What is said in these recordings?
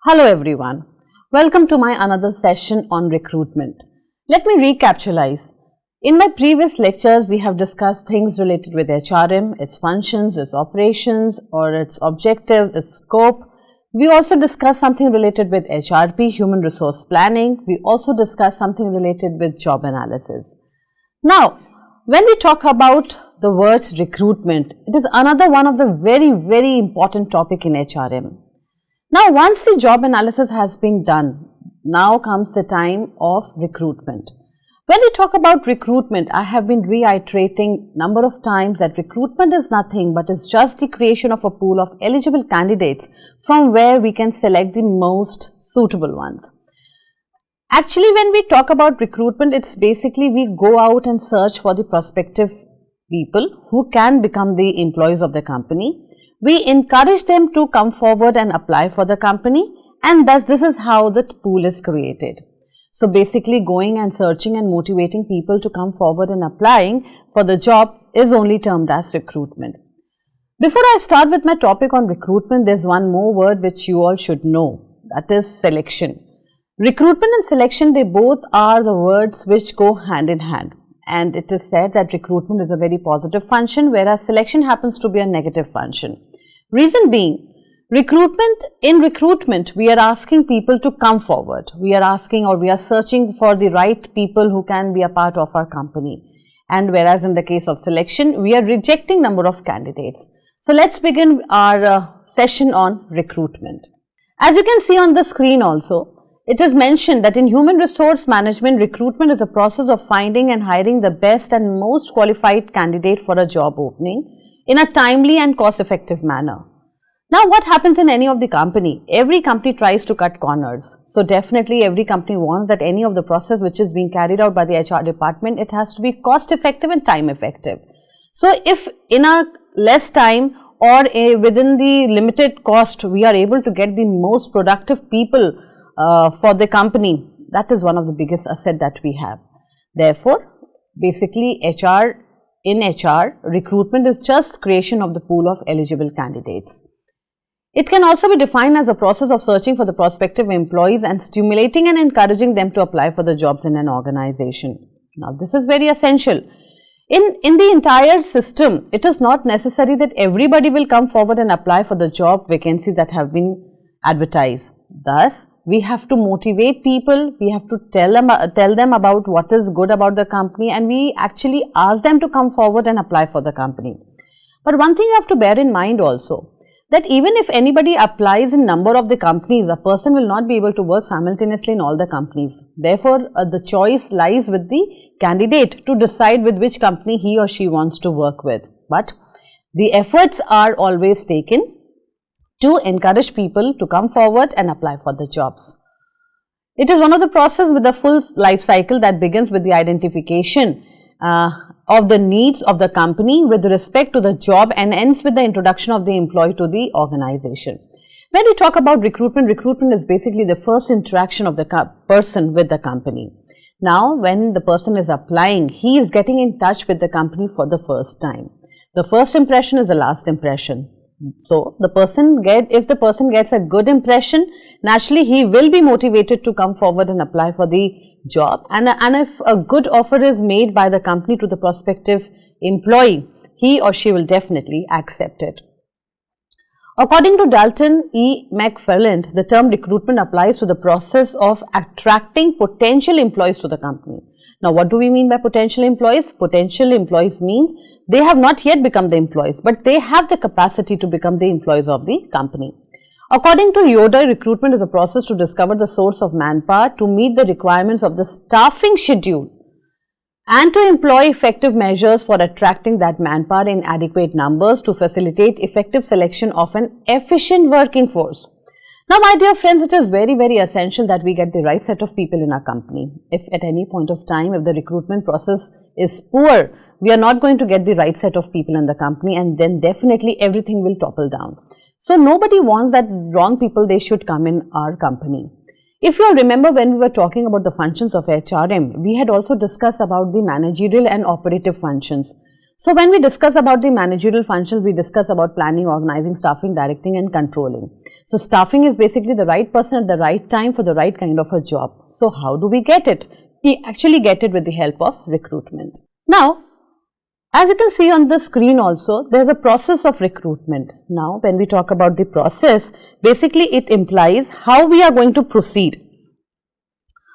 Hello everyone. Welcome to my another session on recruitment. Let me recapitalize. In my previous lectures, we have discussed things related with HRM, its functions, its operations, or its objective, its scope. We also discussed something related with HRP, human resource planning. We also discussed something related with job analysis. Now, when we talk about the word recruitment, it is another one of the very important topic in HRM. Now, once the job analysis has been done, now comes the time of recruitment. When we talk about recruitment, I have been reiterating number of times that recruitment is nothing but is just the creation of a pool of eligible candidates from where we can select the most suitable ones. Actually, when we talk about recruitment, it's basically we go out and search for the prospective people who can become the employees of the company. We encourage them to come forward and apply for the company, and thus this is how the pool is created. So basically going and searching and motivating people to come forward and applying for the job is only termed as recruitment. Before I start with my topic on recruitment, there's one more word which you all should know, that is selection. Recruitment and selection, they both are the words which go hand in hand. And it is said that recruitment is a very positive function, whereas selection happens to be a negative function. Reason being, in recruitment, we are asking people to come forward. We are asking or we are searching for the right people who can be a part of our company. And whereas in the case of selection, we are rejecting number of candidates. So let's begin our session on recruitment. As you can see on the screen also, it is mentioned that in human resource management, recruitment is a process of finding and hiring the best and most qualified candidate for a job opening in a timely and cost-effective manner. Now, what happens in any of the company? Every company tries to cut corners. So, definitely every company wants that any of the process which is being carried out by the HR department, it has to be cost-effective and time-effective. So, if in a less time or within the limited cost, we are able to get the most productive people for the company, that is one of the biggest asset that we have. Therefore, basically in HR, recruitment is just creation of the pool of eligible candidates. It can also be defined as a process of searching for the prospective employees and stimulating and encouraging them to apply for the jobs in an organization. Now, this is very essential. In the entire system, it is not necessary that everybody will come forward and apply for the job vacancies that have been advertised. Thus, we have to motivate people, we have to tell them about what is good about the company, and we actually ask them to come forward and apply for the company. But one thing you have to bear in mind also, that even if anybody applies in number of the companies, a person will not be able to work simultaneously in all the companies. Therefore, the choice lies with the candidate to decide with which company he or she wants to work with. But the efforts are always taken to encourage people to come forward and apply for the jobs. It is one of the process with the full life cycle that begins with the identification of the needs of the company with respect to the job and ends with the introduction of the employee to the organization. When we talk about recruitment, recruitment is basically the first interaction of the person with the company. Now, when the person is applying, he is getting in touch with the company for the first time. The first impression is the last impression. So, if the person gets a good impression, naturally he will be motivated to come forward and apply for the job, and if a good offer is made by the company to the prospective employee, he or she will definitely accept it. According to Dalton E. McFarland, the term recruitment applies to the process of attracting potential employees to the company. Now, what do we mean by potential employees? Potential employees mean they have not yet become the employees, but they have the capacity to become the employees of the company. According to Yoder, recruitment is a process to discover the source of manpower to meet the requirements of the staffing schedule and to employ effective measures for attracting that manpower in adequate numbers to facilitate effective selection of an efficient working force. Now, my dear friends, it is very essential that we get the right set of people in our company. If at any point of time, if the recruitment process is poor, we are not going to get the right set of people in the company, and then definitely everything will topple down. So, nobody wants that wrong people, they should come in our company. If you all remember, when we were talking about the functions of HRM, we had also discussed about the managerial and operative functions. So when we discuss about the managerial functions, we discuss about planning, organizing, staffing, directing and controlling. So staffing is basically the right person at the right time for the right kind of a job. So how do we get it? We actually get it with the help of recruitment. Now, as you can see on the screen also, there is a process of recruitment. Now, when we talk about the process, basically it implies how we are going to proceed.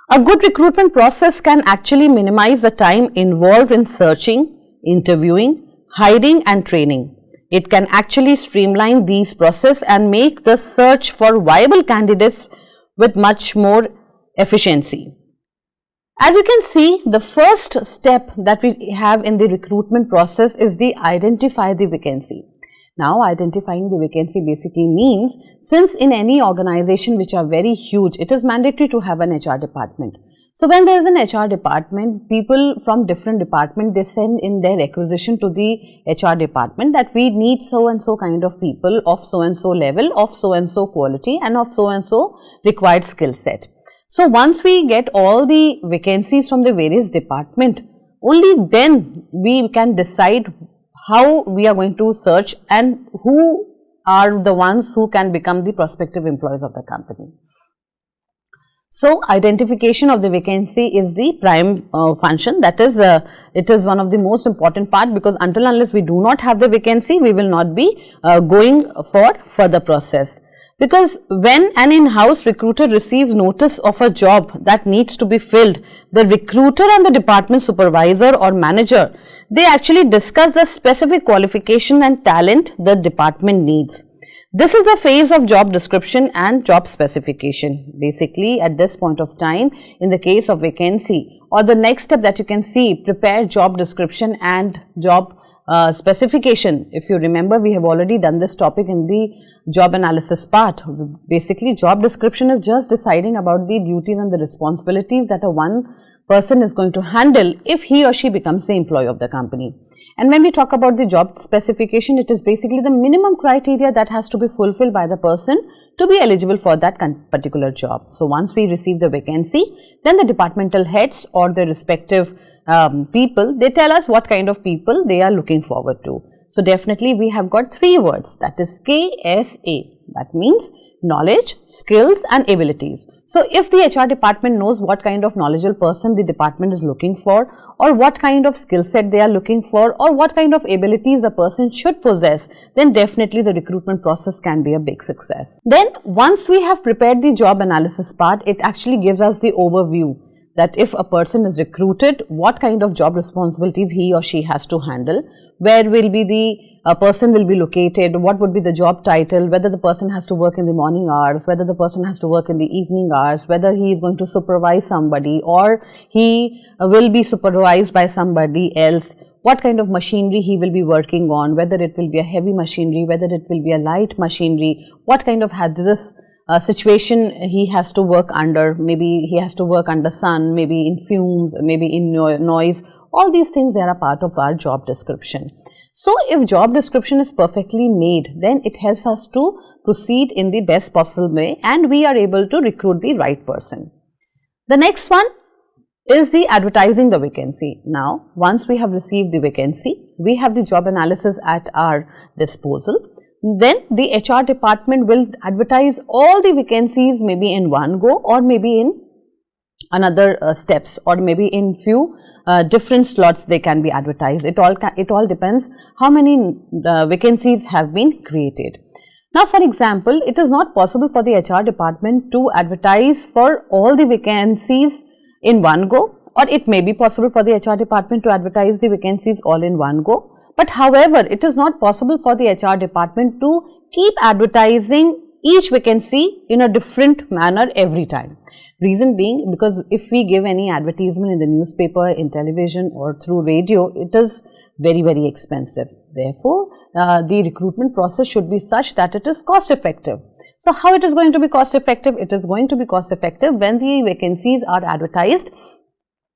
A good recruitment process can actually minimize the time involved in searching, interviewing, hiring and training. It can actually streamline these processes and make the search for viable candidates with much more efficiency. As you can see, the first step that we have in the recruitment process is the identify the vacancy. Now, identifying the vacancy basically means, since in any organization which are very huge, it is mandatory to have an HR department. So when there is an HR department, people from different departments, they send in their requisition to the HR department that we need so and so kind of people of so and so level, of so and so quality and of so and so required skill set. So once we get all the vacancies from the various departments, only then we can decide how we are going to search and who are the ones who can become the prospective employees of the company. So identification of the vacancy is the prime function, that is it is one of the most important part, because until unless we do not have the vacancy, we will not be going for further process. Because when an in-house recruiter receives notice of a job that needs to be filled, the recruiter and the department supervisor or manager, they actually discuss the specific qualification and talent the department needs. This is the phase of job description and job specification. Basically, at this point of time, in the case of vacancy, or the next step that you can see, prepare job description and job specification. If you remember, we have already done this topic in the job analysis part. Basically, job description is just deciding about the duties and the responsibilities that a one person is going to handle if he or she becomes the employee of the company. And when we talk about the job specification, it is basically the minimum criteria that has to be fulfilled by the person to be eligible for that particular job. So once we receive the vacancy, then the departmental heads or the respective people, they tell us what kind of people they are looking forward to. So definitely we have got three words, that is KSA. That means knowledge, skills and abilities. So if the HR department knows what kind of knowledgeable person the department is looking for, or what kind of skill set they are looking for, or what kind of abilities the person should possess, then definitely the recruitment process can be a big success. Then once we have prepared the job analysis part, it actually gives us the overview that if a person is recruited, what kind of job responsibilities he or she has to handle, where will be the person will be located, what would be the job title, whether the person has to work in the morning hours, whether the person has to work in the evening hours, whether he is going to supervise somebody or he will be supervised by somebody else, what kind of machinery he will be working on, whether it will be a heavy machinery, whether it will be a light machinery, what kind of hazardous situation he has to work under, maybe he has to work under sun, maybe in fumes, maybe in noise. All these things, they are a part of our job description. So if job description is perfectly made, then it helps us to proceed in the best possible way and we are able to recruit the right person. The next one is the advertising the vacancy. Now, once we have received the vacancy, we have the job analysis at our disposal. Then the HR department will advertise all the vacancies maybe in one go or maybe in another steps, or maybe in few different slots they can be advertised. It all depends how many vacancies have been created. Now, for example, it is not possible for the HR department to advertise for all the vacancies in one go, or it may be possible for the HR department to advertise the vacancies all in one go. But however, it is not possible for the HR department to keep advertising each vacancy in a different manner every time. Reason being, because if we give any advertisement in the newspaper, in television or through radio, it is very, very expensive. Therefore, the recruitment process should be such that it is cost effective. So, how it is going to be cost effective? It is going to be cost effective when the vacancies are advertised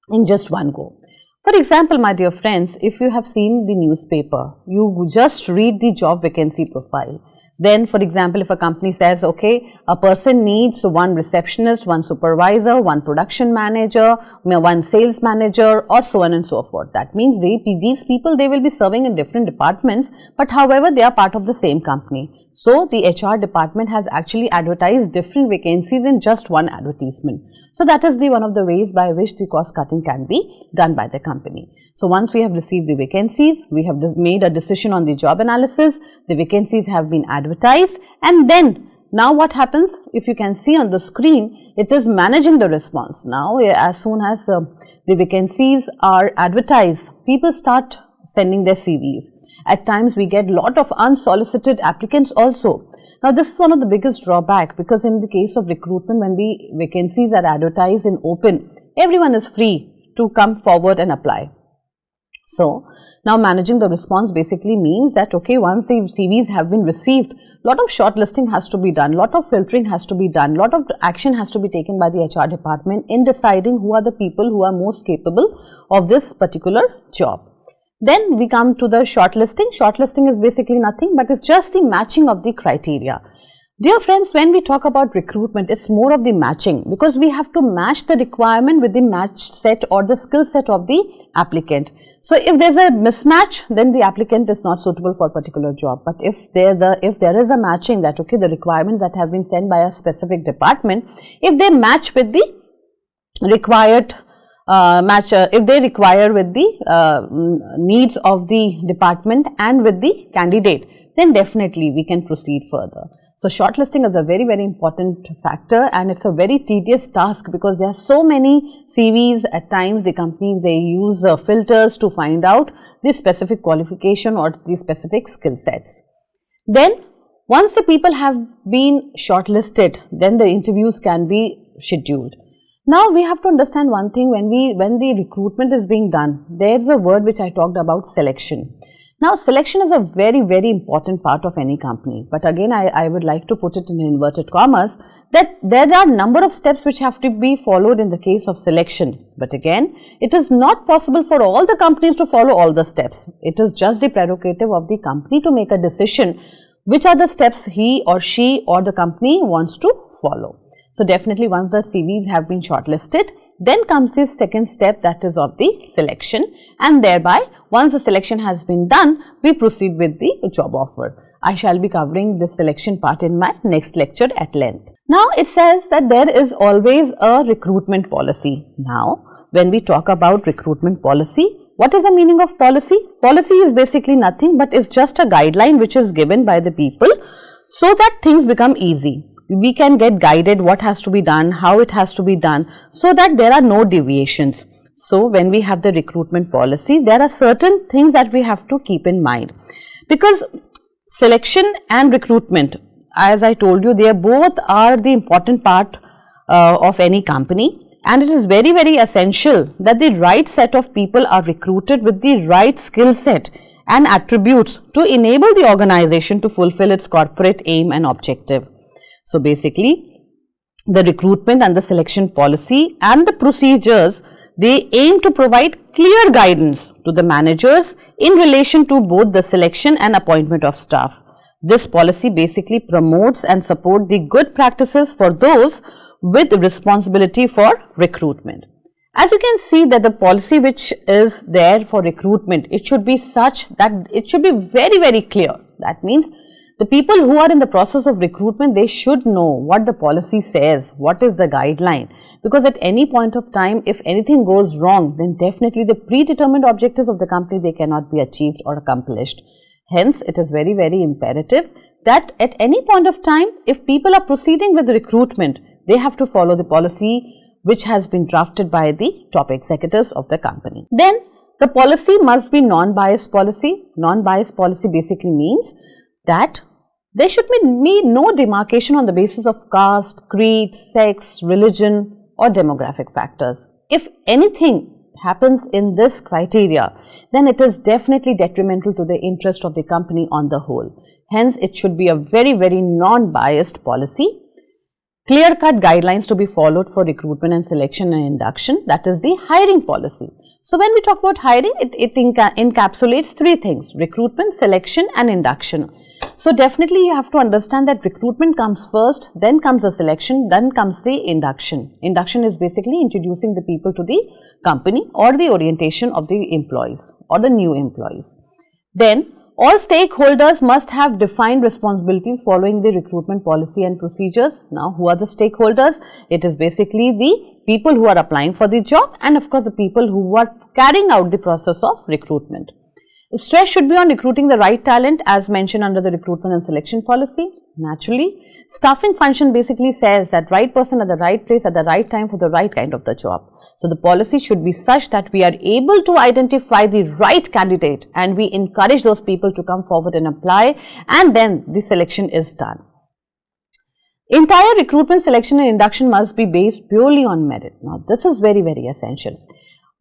in just one go. For example, my dear friends, if you have seen the newspaper, you just read the job vacancy profile. Then, for example, if a company says, okay, a person needs one receptionist, one supervisor, one production manager, one sales manager, or so on and so forth. That means these people, they will be serving in different departments, but however, they are part of the same company. So, the HR department has actually advertised different vacancies in just one advertisement. So, that is one of the ways by which the cost cutting can be done by the company. So, once we have received the vacancies, we have made a decision on the job analysis, the vacancies have been advertised, and then now what happens? If you can see on the screen, it is managing the response. Now, as soon as the vacancies are advertised, people start sending their CVs. At times, we get a lot of unsolicited applicants also. Now, this is one of the biggest drawback, because in the case of recruitment, when the vacancies are advertised in open, everyone is free to come forward and apply. So, now managing the response basically means that, okay, once the CVs have been received, lot of shortlisting has to be done, lot of filtering has to be done, lot of action has to be taken by the HR department in deciding who are the people who are most capable of this particular job. Then we come to the shortlisting. Shortlisting is basically nothing but it's just the matching of the criteria. Dear friends, when we talk about recruitment, it's more of the matching, because we have to match the requirement with the match set or the skill set of the applicant. So, if there's a mismatch, then the applicant is not suitable for a particular job. But if there is a matching, that okay, the requirements that have been sent by a specific department, if they match with the required if they require with the needs of the department and with the candidate, then definitely we can proceed further. So, shortlisting is a very, very important factor, and it's a very tedious task, because there are so many CVs. At times the companies, they use filters to find out the specific qualification or the specific skill sets. Then once the people have been shortlisted, then the interviews can be scheduled. Now, we have to understand one thing, when the recruitment is being done, there is a word which I talked about, selection. Now, selection is a very, very important part of any company, but again I would like to put it in inverted commas, that there are number of steps which have to be followed in the case of selection. But again, it is not possible for all the companies to follow all the steps. It is just the prerogative of the company to make a decision which are the steps he or she or the company wants to follow. So, definitely once the CVs have been shortlisted, then comes the second step, that is of the selection, and thereby once the selection has been done, we proceed with the job offer. I shall be covering this selection part in my next lecture at length. Now, it says that there is always a recruitment policy. Now, when we talk about recruitment policy, what is the meaning of policy? Policy is basically nothing but it's just a guideline which is given by the people so that things become easy. We can get guided what has to be done, how it has to be done, so that there are no deviations. So, when we have the recruitment policy, there are certain things that we have to keep in mind, because selection and recruitment, as I told you, they both are the important part of any company, and it is very, very essential that the right set of people are recruited with the right skill set and attributes to enable the organization to fulfill its corporate aim and objective. So, basically, the recruitment and the selection policy and the procedures, they aim to provide clear guidance to the managers in relation to both the selection and appointment of staff. This policy basically promotes and supports the good practices for those with responsibility for recruitment. As you can see that the policy which is there for recruitment, it should be such that it should be very, very clear. That means the people who are in the process of recruitment, they should know what the policy says, what is the guideline, because at any point of time, if anything goes wrong, then definitely the predetermined objectives of the company, they cannot be achieved or accomplished. Hence, it is very, very imperative that at any point of time, if people are proceeding with recruitment, they have to follow the policy which has been drafted by the top executives of the company. Then, the policy must be non-biased policy. Non-biased policy basically means that there should be no demarcation on the basis of caste, creed, sex, religion or demographic factors. If anything happens in this criteria, then it is definitely detrimental to the interest of the company on the whole. Hence, it should be a very, very non-biased policy. Clear-cut guidelines to be followed for recruitment and selection and induction, that is the hiring policy. So when we talk about hiring, it encapsulates three things: recruitment, selection and induction. So definitely you have to understand that recruitment comes first, then comes the selection, then comes the induction. Induction is basically introducing the people to the company or the orientation of the employees or the new employees. Then all stakeholders must have defined responsibilities following the recruitment policy and procedures. Now, who are the stakeholders? It is basically the people who are applying for the job and of course the people who are carrying out the process of recruitment. Stress should be on recruiting the right talent as mentioned under the recruitment and selection policy. Naturally, staffing function basically says that right person at the right place at the right time for the right kind of the job. So the policy should be such that we are able to identify the right candidate and we encourage those people to come forward and apply, and then the selection is done. Entire recruitment, selection and induction must be based purely on merit. Now this is very, very essential.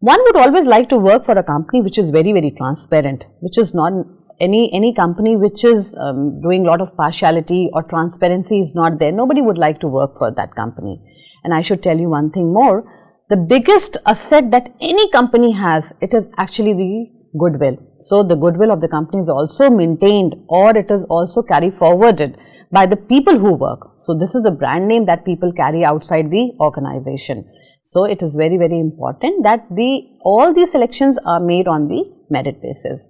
One would always like to work for a company which is very, very transparent, which is not any company which is doing a lot of partiality or transparency is not there. Nobody would like to work for that company. And I should tell you one thing more, the biggest asset that any company has, it is actually the goodwill. So the goodwill of the company is also maintained or it is also carried forwarded by the people who work. So this is the brand name that people carry outside the organization. So it is very, very important that all these selections are made on the merit basis.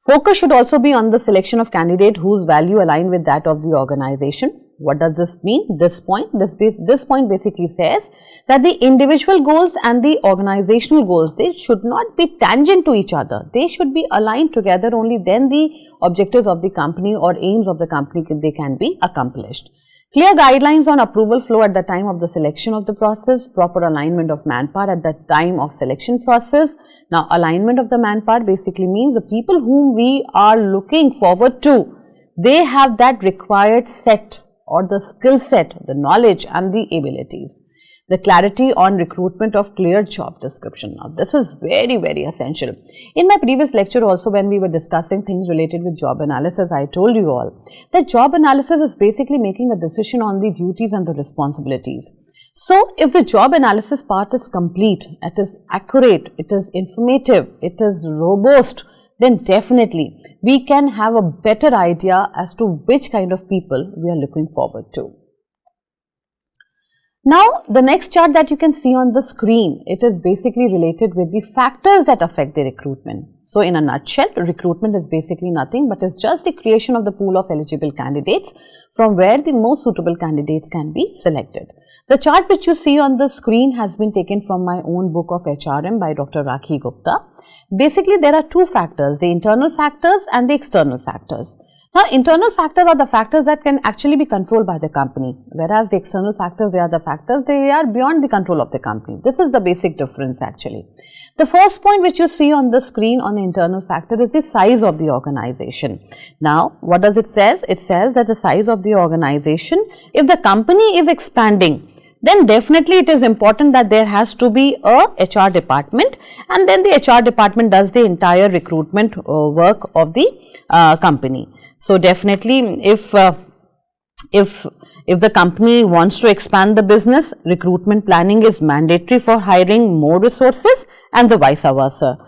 Focus should also be on the selection of candidate whose value align with that of the organization. What does this mean? This point basically says that the individual goals and the organizational goals, they should not be tangent to each other. They should be aligned together, only then the objectives of the company or aims of the company they can be accomplished. Clear guidelines on approval flow at the time of the selection of the process, proper alignment of manpower at the time of selection process. Now, alignment of the manpower basically means the people whom we are looking forward to, they have that required set or the skill set, the knowledge and the abilities. The clarity on recruitment of clear job description. Now, this is very, very essential. In my previous lecture also, when we were discussing things related with job analysis, I told you all that job analysis is basically making a decision on the duties and the responsibilities. So, if the job analysis part is complete, it is accurate, it is informative, it is robust, then definitely we can have a better idea as to which kind of people we are looking forward to. Now, the next chart that you can see on the screen, it is basically related with the factors that affect the recruitment. So, in a nutshell, recruitment is basically nothing but is just the creation of the pool of eligible candidates from where the most suitable candidates can be selected. The chart which you see on the screen has been taken from my own book of HRM by Dr. Rakhi Gupta. Basically, there are two factors, the internal factors and the external factors. Now, internal factors are the factors that can actually be controlled by the company, whereas the external factors, they are the factors, they are beyond the control of the company. This is the basic difference actually. The first point which you see on the screen on the internal factor is the size of the organization. Now, what does it say? It says that the size of the organization, if the company is expanding, then definitely it is important that there has to be a HR department, and then the HR department does the entire recruitment work of the company. So definitely if the company wants to expand the business, recruitment planning is mandatory for hiring more resources and the vice versa.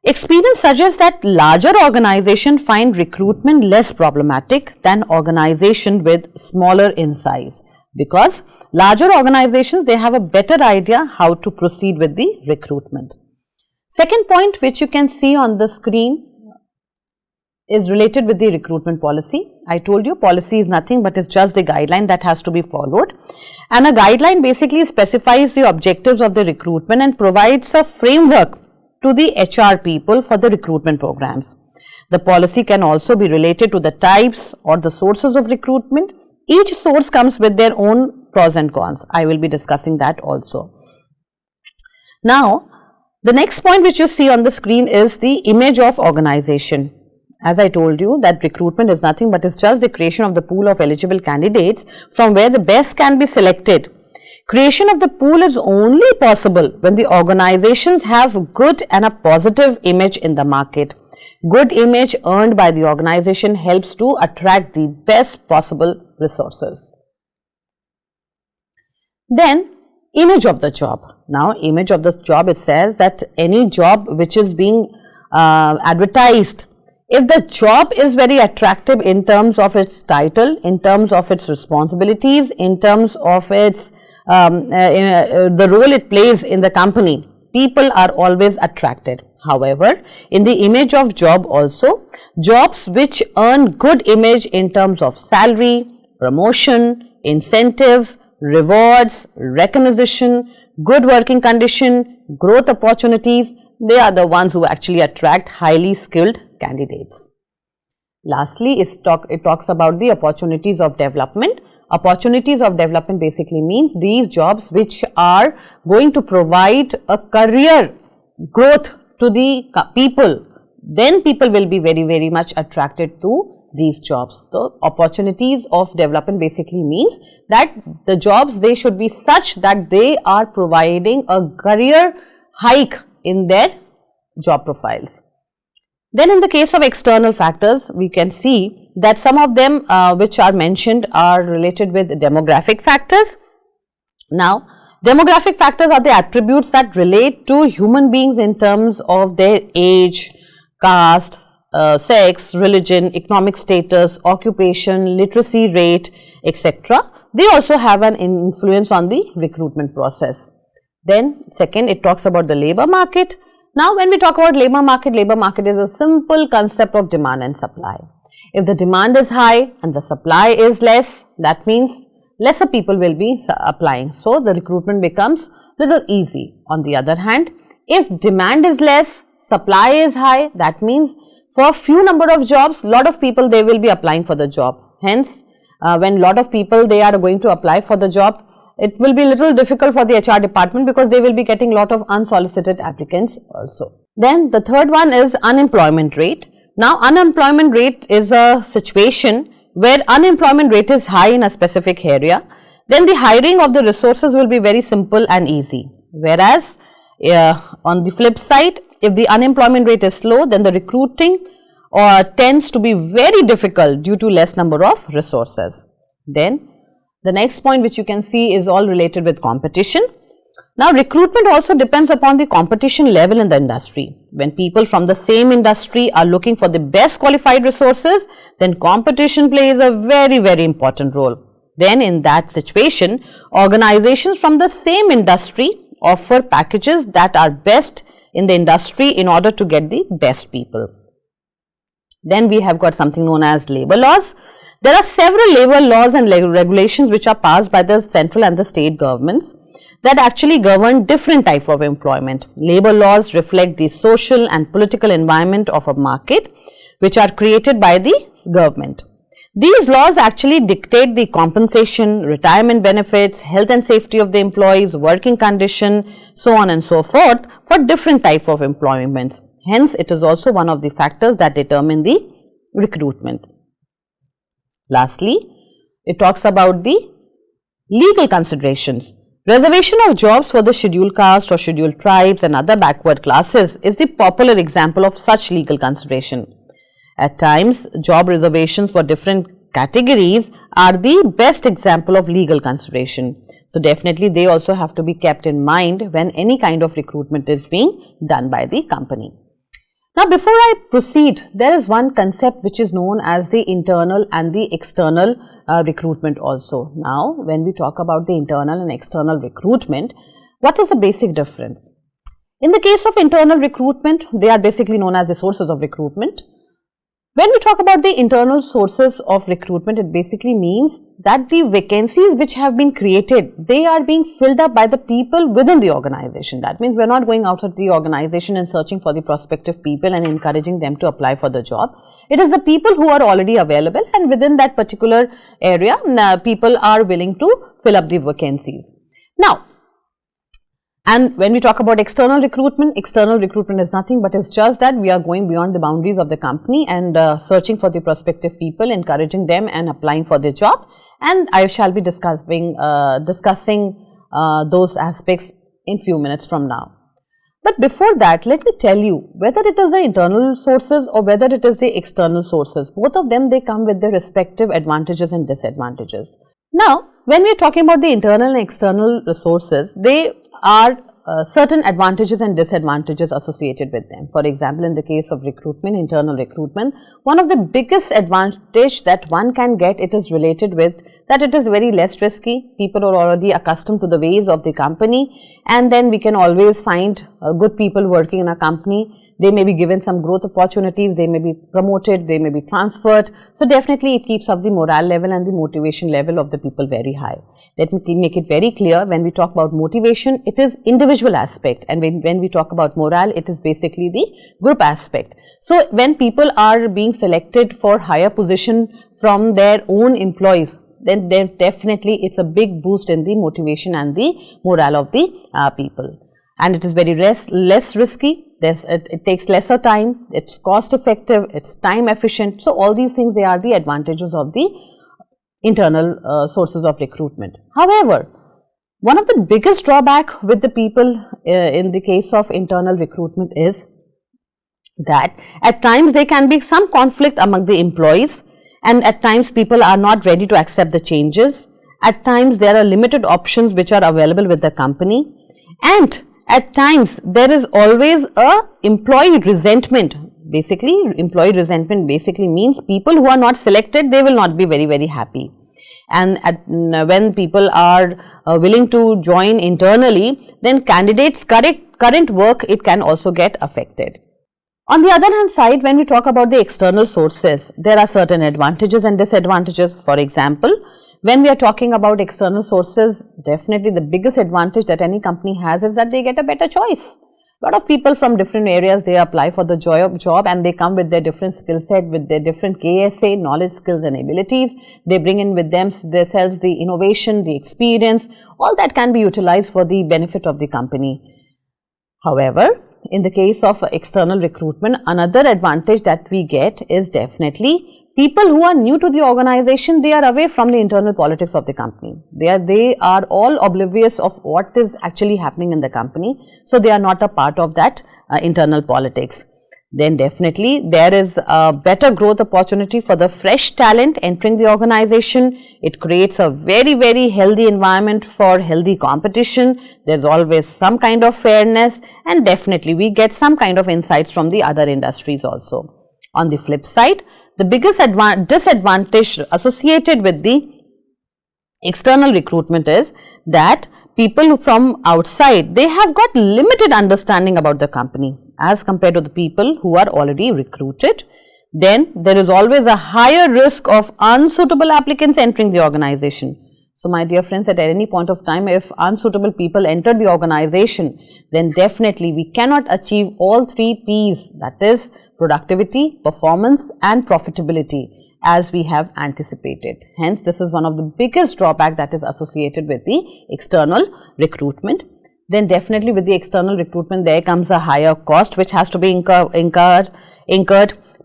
Experience suggests that larger organizations find recruitment less problematic than organizations with smaller in size, because larger organizations, they have a better idea how to proceed with the recruitment. Second point which you can see on the screen is related with the recruitment policy. I told you policy is nothing but it's just the guideline that has to be followed, and a guideline basically specifies the objectives of the recruitment and provides a framework to the HR people for the recruitment programs. The policy can also be related to the types or the sources of recruitment. Each source comes with their own pros and cons. I will be discussing that also. Now, the next point which you see on the screen is the image of organization. As I told you that recruitment is nothing but it's just the creation of the pool of eligible candidates from where the best can be selected. Creation of the pool is only possible when the organizations have good and a positive image in the market. Good image earned by the organization helps to attract the best possible resources. Then image of the job. Now, image of the job, it says that any job which is being advertised, if the job is very attractive in terms of its title, in terms of its responsibilities, in terms of its the role it plays in the company, people are always attracted. However, in the image of job also, jobs which earn good image in terms of salary, promotion, incentives, rewards, recognition, good working condition, growth opportunities, they are the ones who actually attract highly skilled candidates. Lastly, it talks about the opportunities of development. Opportunities of development basically means these jobs which are going to provide a career growth to the people, then people will be very much attracted to these jobs. So, opportunities of development basically means that the jobs, they should be such that they are providing a career hike in their job profiles. Then in the case of external factors, we can see that some of them which are mentioned are related with demographic factors. Now, demographic factors are the attributes that relate to human beings in terms of their age, caste, sex, religion, economic status, occupation, literacy rate, etc. They also have an influence on the recruitment process. Then second, it talks about the labor market. Now, when we talk about labor market is a simple concept of demand and supply. If the demand is high and the supply is less, that means lesser people will be applying. So, the recruitment becomes little easy. On the other hand, if demand is less, supply is high, that means for few number of jobs, lot of people they will be applying for the job. Hence, when lot of people they are going to apply for the job, it will be little difficult for the HR department because they will be getting lot of unsolicited applicants also. Then the third one is unemployment rate. Now, unemployment rate is a situation where unemployment rate is high in a specific area. Then the hiring of the resources will be very simple and easy. Whereas, on the flip side, if the unemployment rate is low, then the recruiting tends to be very difficult due to less number of resources. Then the next point which you can see is all related with competition. Now, recruitment also depends upon the competition level in the industry. When people from the same industry are looking for the best qualified resources, then competition plays a very important role. Then in that situation, organizations from the same industry offer packages that are best in the industry in order to get the best people. Then we have got something known as labor laws. There are several labor laws and regulations which are passed by the central and the state governments that actually govern different type of employment. Labor laws reflect the social and political environment of a market which are created by the government. These laws actually dictate the compensation, retirement benefits, health and safety of the employees, working condition, so on and so forth for different type of employments. Hence, it is also one of the factors that determine the recruitment. Lastly, it talks about the legal considerations. Reservation of jobs for the scheduled caste or scheduled tribes and other backward classes is the popular example of such legal consideration. At times, job reservations for different categories are the best example of legal consideration. So, definitely they also have to be kept in mind when any kind of recruitment is being done by the company. Now, before I proceed, there is one concept which is known as the internal and the external recruitment also. Now, when we talk about the internal and external recruitment, what is the basic difference? In the case of internal recruitment, they are basically known as the sources of recruitment. When we talk about the internal sources of recruitment, it basically means that the vacancies which have been created, they are being filled up by the people within the organization. That means we are not going out of the organization and searching for the prospective people and encouraging them to apply for the job. It is the people who are already available, and within that particular area, people are willing to fill up the vacancies. Now, and when we talk about external recruitment is nothing but it's just that we are going beyond the boundaries of the company and searching for the prospective people, encouraging them and applying for the job. And I shall be discussing those aspects in few minutes from now. But before that, let me tell you whether it is the internal sources or whether it is the external sources. Both of them, they come with their respective advantages and disadvantages. Now, when we are talking about the internal and external resources, they are certain advantages and disadvantages associated with them. For example, in the case of recruitment, internal recruitment, one of the biggest advantage that one can get, it is related with that it is very less risky. People are already accustomed to the ways of the company, and then we can always find good people working in a company. They may be given some growth opportunities, they may be promoted, they may be transferred. So definitely it keeps up the morale level and the motivation level of the people very high. Let me make it very clear, when we talk about motivation, it is individual aspect, and when we talk about morale, it is basically the group aspect. So when people are being selected for higher position from their own employees, then definitely it's a big boost in the motivation and the morale of the people. And it is very less risky. It takes lesser time, it's cost effective, it's time efficient. So all these things, they are the advantages of the internal sources of recruitment. However, one of the biggest drawback with the people in the case of internal recruitment is that at times there can be some conflict among the employees, and at times people are not ready to accept the changes. At times there are limited options which are available with the company, and at times there is always a employee resentment. Basically, employee resentment basically means people who are not selected, they will not be very happy. And when people are willing to join internally, then candidates' current work, it can also get affected. On the other hand side, when we talk about the external sources, there are certain advantages and disadvantages. For example, when we are talking about external sources, definitely the biggest advantage that any company has is that they get a better choice. A lot of people from different areas, they apply for the job, and they come with their different skill set, with their different KSA, knowledge, skills and abilities. They bring in with themselves the innovation, the experience, all that can be utilized for the benefit of the company. However, in the case of external recruitment, another advantage that we get is definitely people who are new to the organization, they are away from the internal politics of the company. They are all oblivious of what is actually happening in the company. So they are not a part of that internal politics. Then definitely there is a better growth opportunity for the fresh talent entering the organization. It creates a very healthy environment for healthy competition. There's always some kind of fairness, and definitely we get some kind of insights from the other industries also. On the flip side, the biggest disadvantage associated with the external recruitment is that people from outside, they have got limited understanding about the company as compared to the people who are already recruited. Then there is always a higher risk of unsuitable applicants entering the organization. So my dear friends, at any point of time, if unsuitable people enter the organization, then definitely we cannot achieve all 3 P's, that is productivity, performance and profitability, as we have anticipated. Hence, this is one of the biggest drawback that is associated with the external recruitment. Then definitely with the external recruitment, there comes a higher cost which has to be incurred.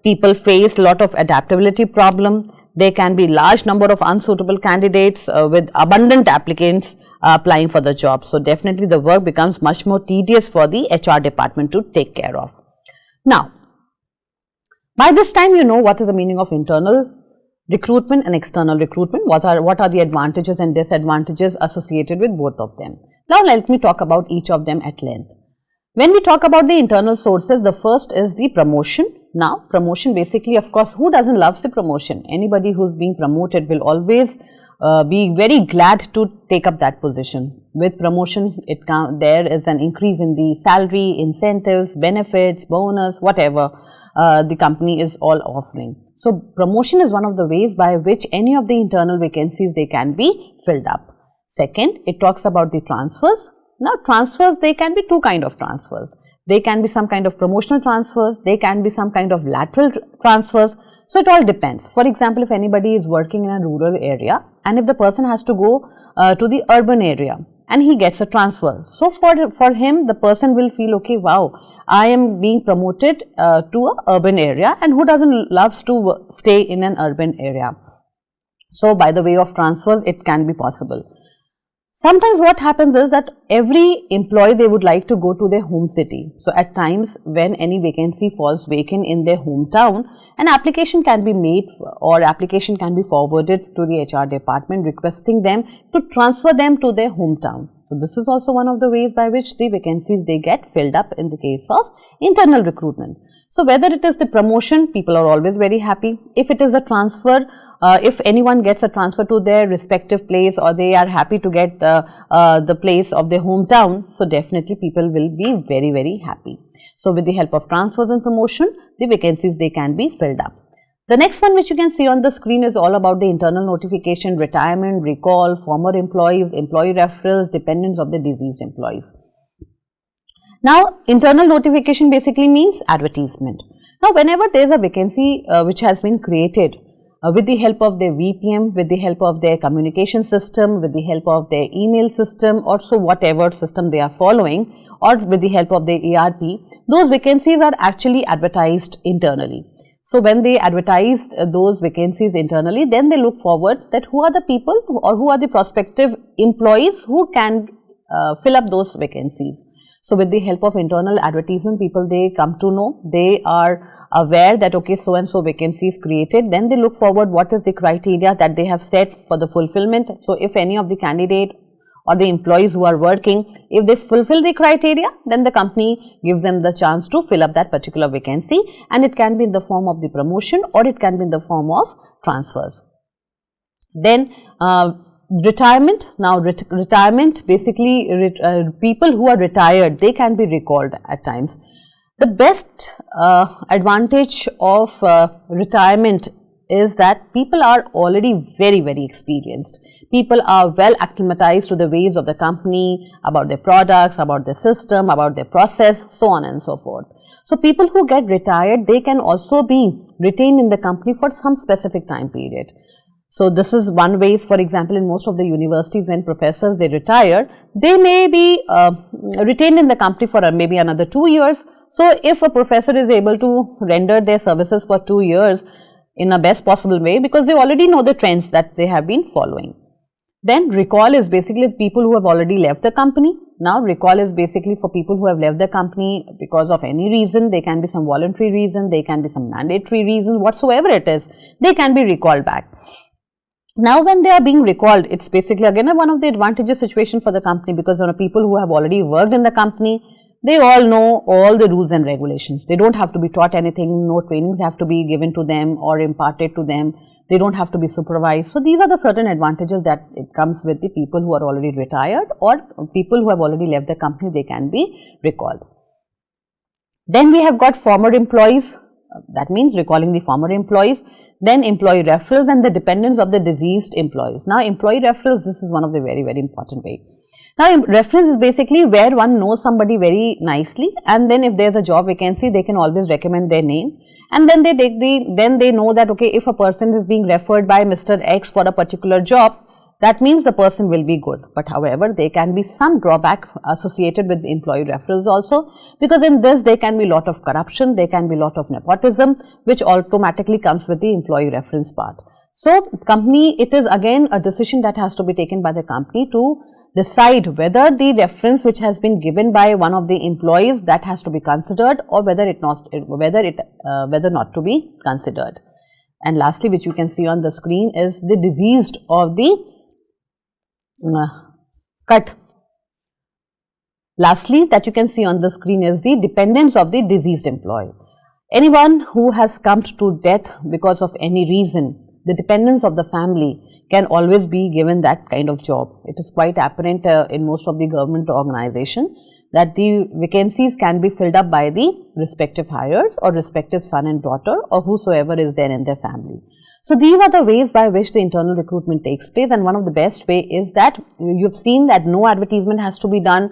People face a lot of adaptability problem. There can be large number of unsuitable candidates with abundant applicants applying for the job. So definitely the work becomes much more tedious for the HR department to take care of. Now, by this time, you know what is the meaning of internal recruitment and external recruitment. What are the advantages and disadvantages associated with both of them. Now let me talk about each of them at length. When we talk about the internal sources, the first is the promotion. Now, promotion basically, of course, who doesn't love the promotion? Anybody who's being promoted will always be very glad to take up that position. With promotion, there is an increase in the salary, incentives, benefits, bonus, whatever the company is all offering. So, promotion is one of the ways by which any of the internal vacancies, they can be filled up. Second, it talks about the transfers. Now, transfers, they can be 2 kinds of transfers. They can be some kind of promotional transfers, they can be some kind of lateral transfers. So, it all depends. For example, if anybody is working in a rural area and if the person has to go to the urban area and he gets a transfer. So, for him, the person will feel, okay, wow, I am being promoted to an urban area, and who doesn't loves to stay in an urban area. So, by the way of transfers, it can be possible. Sometimes what happens is that every employee, they would like to go to their home city. So at times when any vacancy falls vacant in their hometown, an application can be made or application can be forwarded to the HR department requesting them to transfer them to their hometown. So this is also one of the ways by which the vacancies they get filled up in the case of internal recruitment. So whether it is the promotion, people are always very happy. If it is a transfer, if anyone gets a transfer to their respective place, or they are happy to get the place of their hometown, so definitely people will be very, very happy. So with the help of transfers and promotion, the vacancies they can be filled up. The next one which you can see on the screen is all about the internal notification, retirement, recall, former employees, employee referrals, dependents of the deceased employees. Now, internal notification basically means advertisement. Now, whenever there is a vacancy which has been created with the help of their VPM, with the help of their communication system, with the help of their email system, or so whatever system they are following, or with the help of their ERP, those vacancies are actually advertised internally. So when they advertise those vacancies internally, then they look forward that who are the people or who are the prospective employees who can fill up those vacancies. So with the help of internal advertisement, people they come to know, they are aware that okay, so and so vacancy is created. Then they look forward what is the criteria that they have set for the fulfillment. So if any of the candidate or the employees who are working, if they fulfill the criteria, then the company gives them the chance to fill up that particular vacancy, and it can be in the form of the promotion or it can be in the form of transfers. Then retirement. Now retirement basically people who are retired, they can be recalled at times. The best advantage of retirement is that people are already very, very experienced. People are well acclimatized to the ways of the company, about their products, about their system, about their process, so on and so forth. So people who get retired, they can also be retained in the company for some specific time period. So this is one way. For example, in most of the universities, when professors they retire, they may be retained in the company for maybe another 2 years. So if a professor is able to render their services for 2 years in a best possible way, because they already know the trends that they have been following. Then recall is basically people who have already left the company. Now recall is basically for people who have left the company because of any reason. They can be some voluntary reason, they can be some mandatory reason, whatsoever it is, they can be recalled back. Now when they are being recalled, it's basically again one of the advantageous situation for the company, because people who have already worked in the company, they all know all the rules and regulations. They don't have to be taught anything, no trainings have to be given to them or imparted to them. They don't have to be supervised. So these are the certain advantages that it comes with the people who are already retired, or people who have already left the company, they can be recalled. Then we have got former employees. That means recalling the former employees. Then employee referrals and the dependents of the deceased employees. Now employee referrals, this is one of the very, very important way. Now reference is basically where one knows somebody very nicely, and then if there is a job vacancy, they can always recommend their name, and then they take they know that okay, if a person is being referred by Mr. X for a particular job, that means the person will be good. But however, there can be some drawback associated with the employee referrals also, because in this there can be a lot of corruption, there can be a lot of nepotism, which automatically comes with the employee reference part. So company, it is again a decision that has to be taken by the company to decide whether the reference which has been given by one of the employees, that has to be considered, or whether not to be considered. And lastly, which you can see on the screen, is the deceased of the cut. Lastly, that you can see on the screen is the dependents of the deceased employee. Anyone who has come to death because of any reason, the dependents of the family can always be given that kind of job. It is quite apparent in most of the government organizations that the vacancies can be filled up by the respective hires or respective son and daughter or whosoever is there in their family. So these are the ways by which the internal recruitment takes place, and one of the best way is that you've seen that no advertisement has to be done.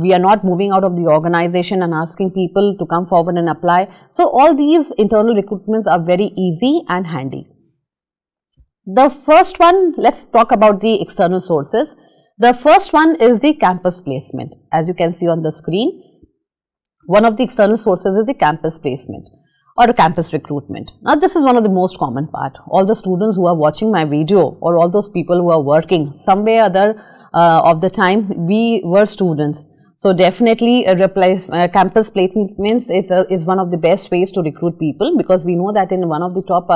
We are not moving out of the organization and asking people to come forward and apply. So all these internal recruitments are very easy and handy. The first one, let's talk about the external sources. The first one is the campus placement. As you can see on the screen, one of the external sources is the campus placement or campus recruitment. Now this is one of the most common part. All the students who are watching my video, or all those people who are working somewhere or other of the time we were students. So definitely campus placements is one of the best ways to recruit people, because we know that in one of the top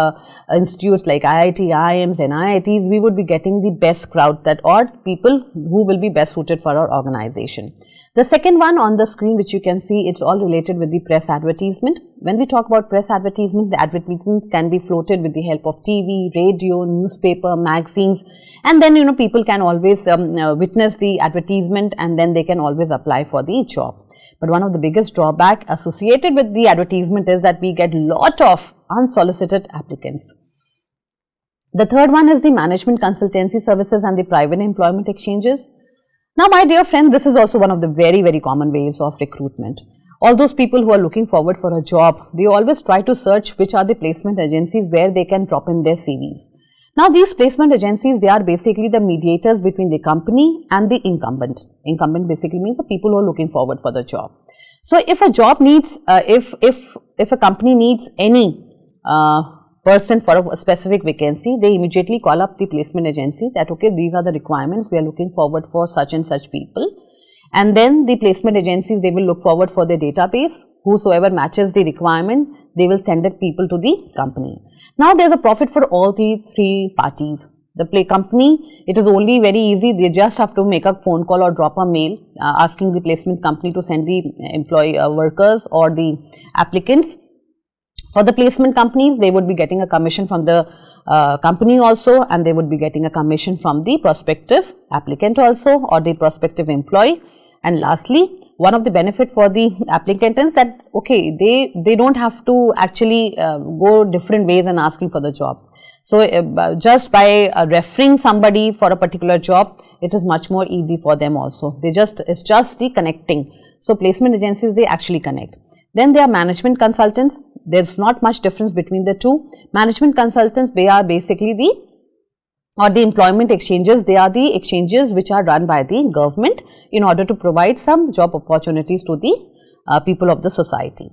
institutes like IIT, IIMs and IITs, we would be getting the best crowd, that or people who will be best suited for our organization. The second one on the screen, which you can see, it's all related with the press advertisement. When we talk about press advertisement, the advertisements can be floated with the help of TV, radio, newspaper, magazines, and then people can always witness the advertisement, and then they can always apply for the job. But one of the biggest drawback associated with the advertisement is that we get lot of unsolicited applicants. The third one is the management consultancy services and the private employment exchanges. Now, my dear friend, this is also one of the very, very common ways of recruitment. All those people who are looking forward for a job, they always try to search which are the placement agencies where they can drop in their CVs. Now, these placement agencies, they are basically the mediators between the company and the incumbent. Incumbent basically means the people who are looking forward for the job. So, if a job needs, if a company needs any person for a specific vacancy, they immediately call up the placement agency that, okay, these are the requirements, we are looking forward for such and such people. And then the placement agencies, they will look forward for their database. Whosoever matches the requirement, they will send the people to the company. Now, there is a profit for all the three parties. The company, it is only very easy. They just have to make a phone call or drop a mail asking the placement company to send the workers or the applicants. For the placement companies, they would be getting a commission from the company also, and they would be getting a commission from the prospective applicant also, or the prospective employee. And lastly, one of the benefit for the applicant is that, okay, they don't have to actually go different ways and asking for the job. So, just by referring somebody for a particular job, it is much more easy for them also. It's just the connecting. So, placement agencies, they actually connect. Then there are management consultants. There's not much difference between the two. Management consultants, they are basically the employment exchanges. They are the exchanges which are run by the government in order to provide some job opportunities to the people of the society.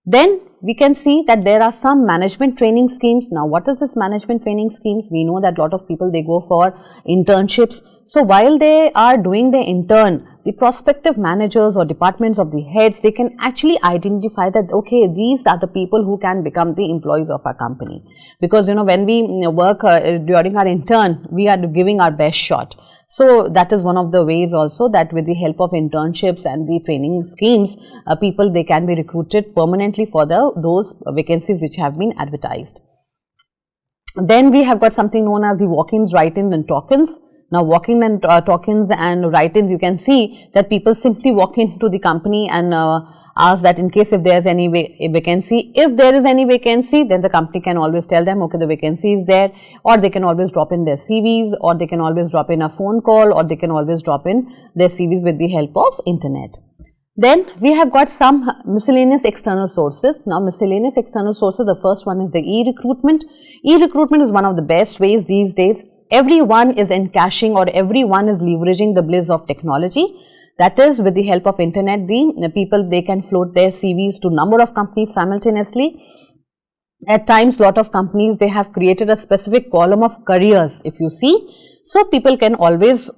Then we can see that there are some management training schemes. Now, what is this management training schemes? We know that a lot of people, they go for internships. So, while they are doing the intern, the prospective managers or departments of the heads, they can actually identify that, okay, these are the people who can become the employees of our company. Because, when we work during our intern, we are giving our best shot. So, that is one of the ways also, that with the help of internships and the training schemes, people, they can be recruited permanently for those vacancies which have been advertised. Then we have got something known as the walk-ins, write-ins and talk-ins. Now, walk-in and talk-ins and write-ins, you can see that people simply walk into the company and ask that in case if there is any vacancy. If there is any vacancy, then the company can always tell them, okay, the vacancy is there, or they can always drop in their CVs, or they can always drop in a phone call, or they can always drop in their CVs with the help of internet. Then we have got some miscellaneous external sources. Now, miscellaneous external sources, the first one is the e-recruitment. E-recruitment is one of the best ways these days. Everyone is encashing, or everyone is leveraging the bliss of technology. That is, with the help of internet, the people, they can float their CVs to number of companies simultaneously. At times, lot of companies, they have created a specific column of careers, if you see. So, people can always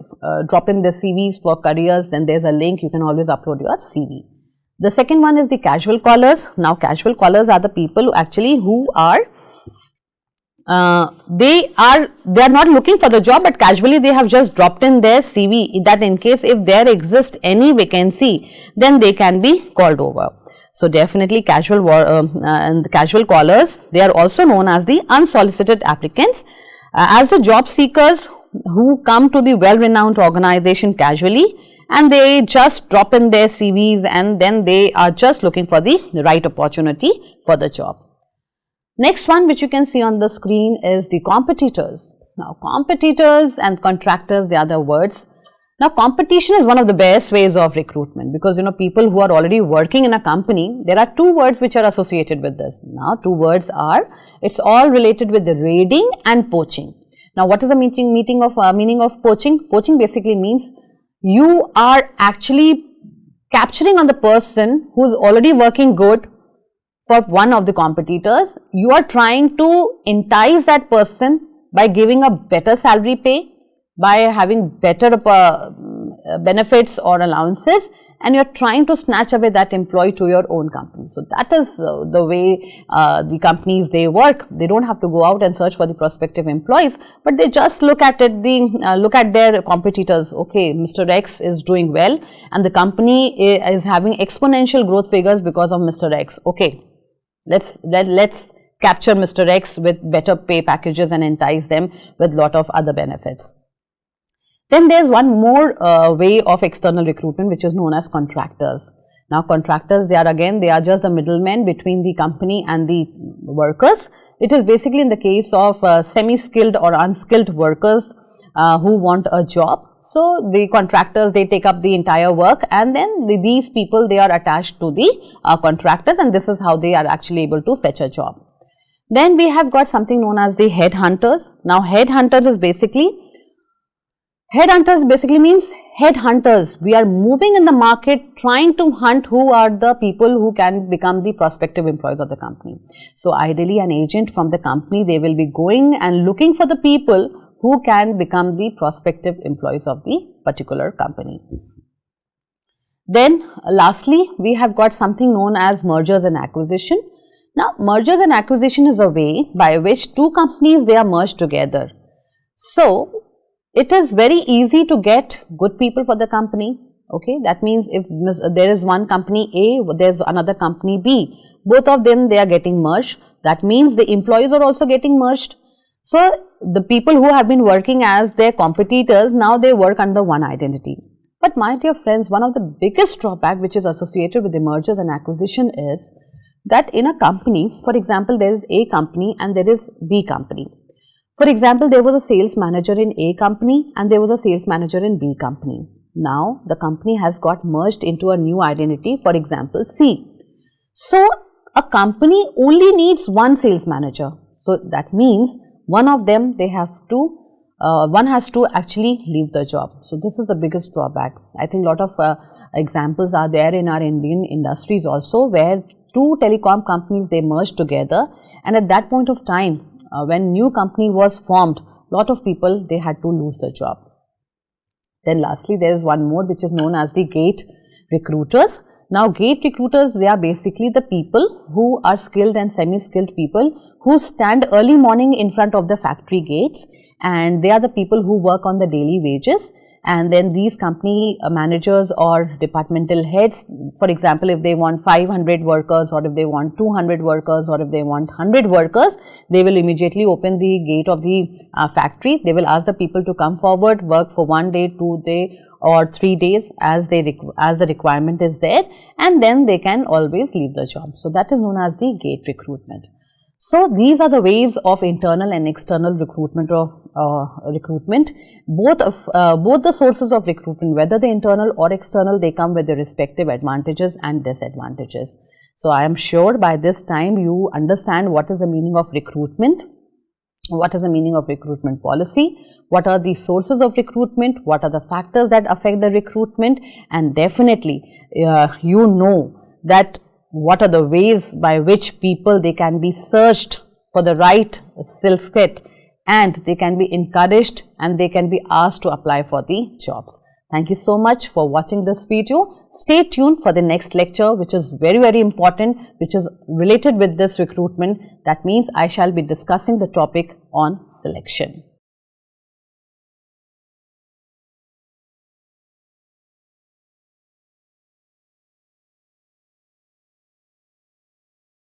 drop in their CVs for careers. Then there is a link, you can always upload your CV. The second one is the casual callers. Now, casual callers are the people who are they are not looking for the job, but casually they have just dropped in their CV, that in case if there exists any vacancy, then they can be called over. So, definitely casual and the casual callers, they are also known as the unsolicited applicants, as the job seekers who come to the well-renowned organization casually, and they just drop in their CVs, and then they are just looking for the right opportunity for the job. Next one, which you can see on the screen, is the competitors. Now, competitors and contractors, they are the words. Now, competition is one of the best ways of recruitment, because people who are already working in a company, there are two words which are associated with this. Now, two words are, it's all related with the raiding and poaching. Now, what is the meaning of poaching? Poaching basically means you are actually capturing on the person who is already working good for one of the competitors. You are trying to entice that person by giving a better salary pay, by having better benefits or allowances, and you're trying to snatch away that employee to your own company. So that is the way the companies they work. They don't have to go out and search for the prospective employees, but they just look at it, look at their competitors. Okay, Mr. X is doing well and the company is having exponential growth figures because of Mr. X. Okay, let's capture Mr. X with better pay packages and entice them with lot of other benefits. Then there's one more way of external recruitment, which is known as contractors. Now contractors, they are just the middlemen between the company and the workers. It is basically in the case of semi-skilled or unskilled workers who want a job. So the contractors, they take up the entire work, and then these people, they are attached to the contractors, and this is how they are actually able to fetch a job. Then we have got something known as the headhunters. Now headhunters basically means headhunters. We are moving in the market trying to hunt who are the people who can become the prospective employees of the company. So ideally an agent from the company, they will be going and looking for the people who can become the prospective employees of the particular company. Then lastly, we have got something known as mergers and acquisition. Now mergers and acquisition is a way by which two companies, they are merged together. So it is very easy to get good people for the company. Okay, that means if there is one company A, there is another company B, both of them, they are getting merged. That means the employees are also getting merged. So the people who have been working as their competitors, now they work under one identity. But my dear friends, one of the biggest drawback which is associated with the mergers and acquisition is that in a company, for example, there is A company and there is B company. For example, there was a sales manager in A company and there was a sales manager in B company. Now, the company has got merged into a new identity, for example, C. So, a company only needs one sales manager. So, that means one of them, one has to actually leave the job. So, this is the biggest drawback. I think a lot of examples are there in our Indian industries also, where two telecom companies, they merged together, and at that point of time, when new company was formed, lot of people, they had to lose the job. Then lastly, there is one more which is known as the gate recruiters. Now gate recruiters, they are basically the people who are skilled and semi-skilled people who stand early morning in front of the factory gates, and they are the people who work on the daily wages. And then these company managers or departmental heads, for example, if they want 500 workers or if they want 200 workers or if they want 100 workers, they will immediately open the gate of the factory. They will ask the people to come forward, work for 1 day, 2 days or 3 days as the requirement is there, and then they can always leave the job. So that is known as the gate recruitment. So these are the ways of internal and external recruitment Both the sources of recruitment, whether the internal or external, they come with their respective advantages and disadvantages. So I am sure by this time you understand what is the meaning of recruitment, what is the meaning of recruitment policy, what are the sources of recruitment, what are the factors that affect the recruitment, and definitely you know that what are the ways by which people, they can be searched for the right skill set, and they can be encouraged and they can be asked to apply for the jobs. Thank you so much for watching this video. Stay tuned for the next lecture, which is very, very important, which is related with this recruitment. That means I shall be discussing the topic on selection.